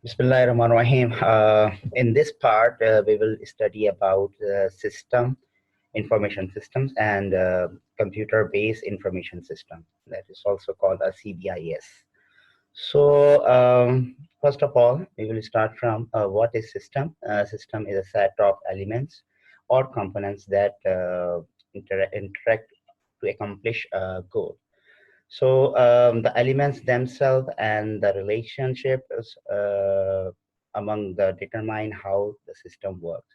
Bismillahirrahmanirrahim. In this part, we will study about information systems, and computer-based information system. That is also called a CBIS. So, first of all, we will start from what is system. System is a set of elements or components that interact to accomplish a goal. So the elements themselves and the relationships among the determine how the system works.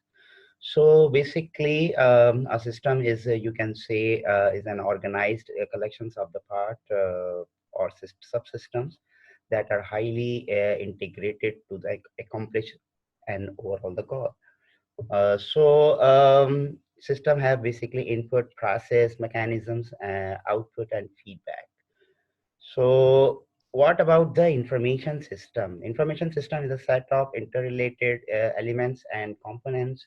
So basically, a system is, you can say, is an organized collections of the part or subsystems that are highly integrated to accomplish an overall the goal. System have basically input, process, mechanisms, output, and feedback. So what about the information system? Information system is a set of interrelated elements and components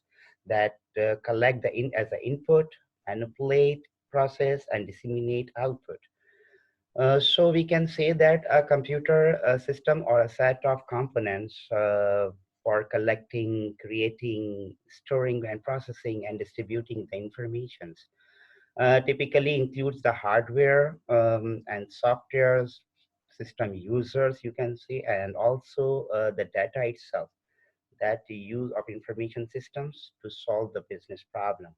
that collect as the input, manipulate, process, and disseminate output. So we can say that a computer system or a set of components for collecting, creating, storing, and processing and distributing the informations typically includes the hardware and softwares, system users, you can see, and also the data itself, that the use of information systems to solve the business problem.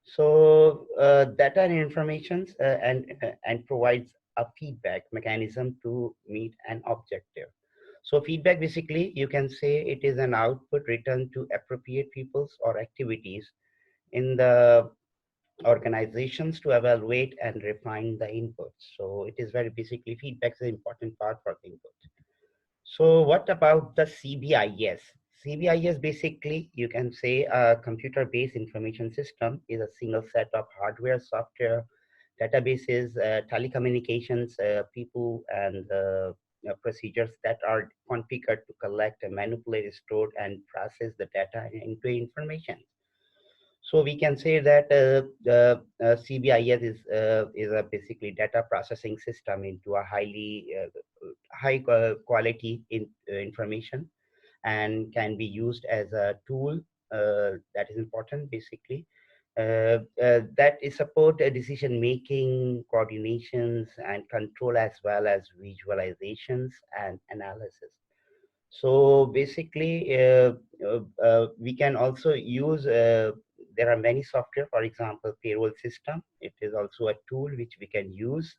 So data and information and provides a feedback mechanism to meet an objective. So feedback, basically, you can say it is an output returned to appropriate peoples or activities in the organizations to evaluate and refine the inputs. So it is very basically feedback is an important part for the input. So what about the CBIS? CBIS, basically, you can say a computer-based information system is a single set of hardware, software, databases, telecommunications, people, and procedures that are configured to collect and manipulate, store, and process the data into information. So we can say that the CBIS is a basically data processing system into a highly high quality information, and can be used as a tool that is important basically that is support decision making, coordinations, and control, as well as visualizations and analysis. So basically, we can also use, there are many software, for example, payroll system. It is also a tool which we can use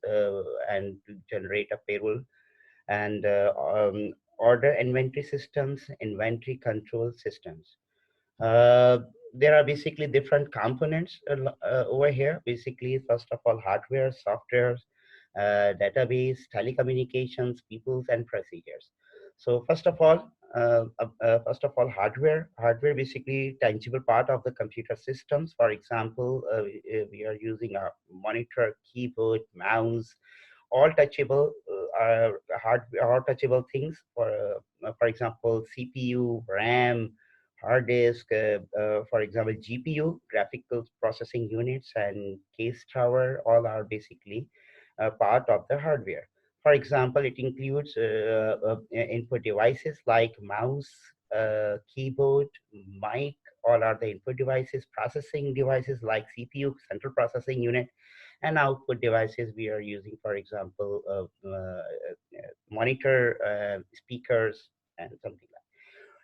and to generate a payroll, and order inventory systems, inventory control systems. Uh, there are basically different components over here. Basically, first of all, hardware, software, database, telecommunications, peoples, and procedures. So first of all, hardware. Hardware, basically tangible part of the computer systems. For example, we are using a monitor, keyboard, mouse, all touchable all touchable things. For example, CPU, RAM, hard disk, for example, GPU, graphical processing units, and case tower, all are basically part of the hardware. For example, it includes input devices like mouse, keyboard, mic, all are the input devices, processing devices like CPU, central processing unit, and output devices we are using, for example, monitor, speakers, and something like.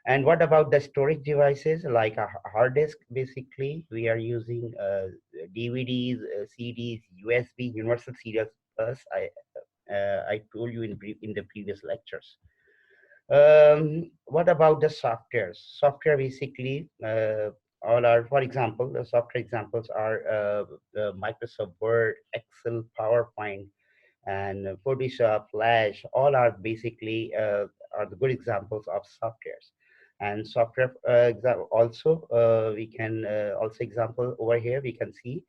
And what about the storage devices like a hard disk? Basically, we are using DVDs, CDs, USB, Universal Serial Bus. I told you in the previous lectures. What about the softwares? Software, basically, all are, for example, the software examples are Microsoft Word, Excel, PowerPoint, and Photoshop, Flash. All are basically are the good examples of softwares. And software also we can also example over here we can see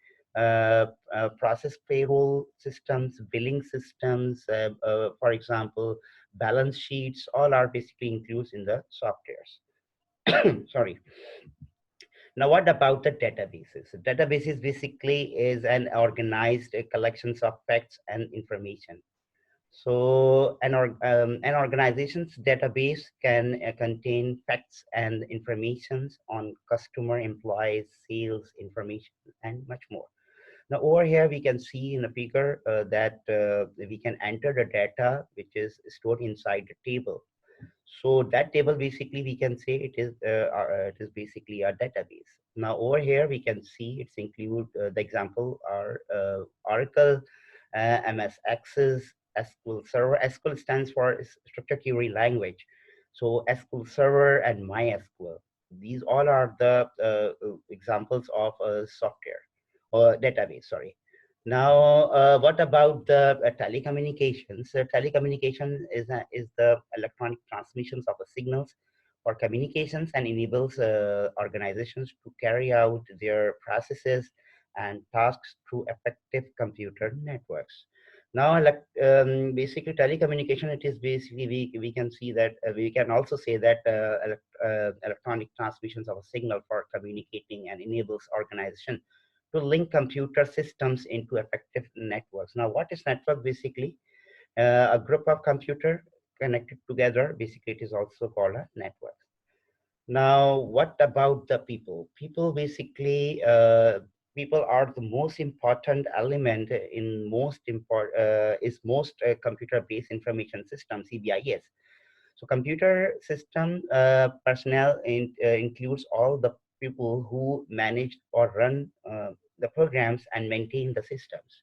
process payroll systems, billing systems, for example, balance sheets, all are basically included in the softwares. Sorry. Now, what about the databases? Databases basically is an organized collections of facts and information. So an organization's database can contain facts and informations on customer, employees, sales information, and much more. Now over here we can see in the figure that we can enter the data which is stored inside the table. So that table basically we can say it is basically a database. Now over here we can see it's include the example are Oracle, MS Access, SQL Server. SQL stands for Structured Query Language. So SQL Server and MySQL. These all are the examples of software or database. Sorry. Now, what about the telecommunications? Telecommunication is the electronic transmissions of the signals for communications and enables organizations to carry out their processes and tasks through effective computer networks. Now, basically, telecommunication, it is basically, we can see that, we can also say that electronic transmissions of a signal for communicating and enables organization to link computer systems into effective networks. Now, what is network basically? A group of computer connected together, basically it is also called a network. Now, what about the people? People basically, people are the most important element in most computer-based information system, CBIS. So computer system personnel includes all the people who manage or run the programs and maintain the systems.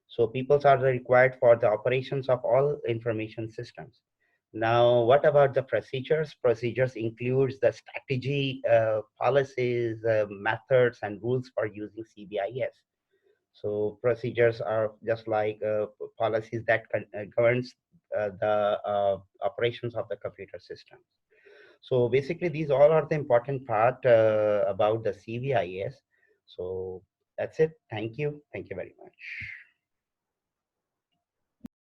So people are required for the operations of all information systems. Now, what about the procedures? Procedures includes the strategy, policies, methods, and rules for using CBIS. So procedures are just like policies that governs the operations of the computer system. So basically, these all are the important part about the CBIS. So that's it. Thank you. Thank you very much.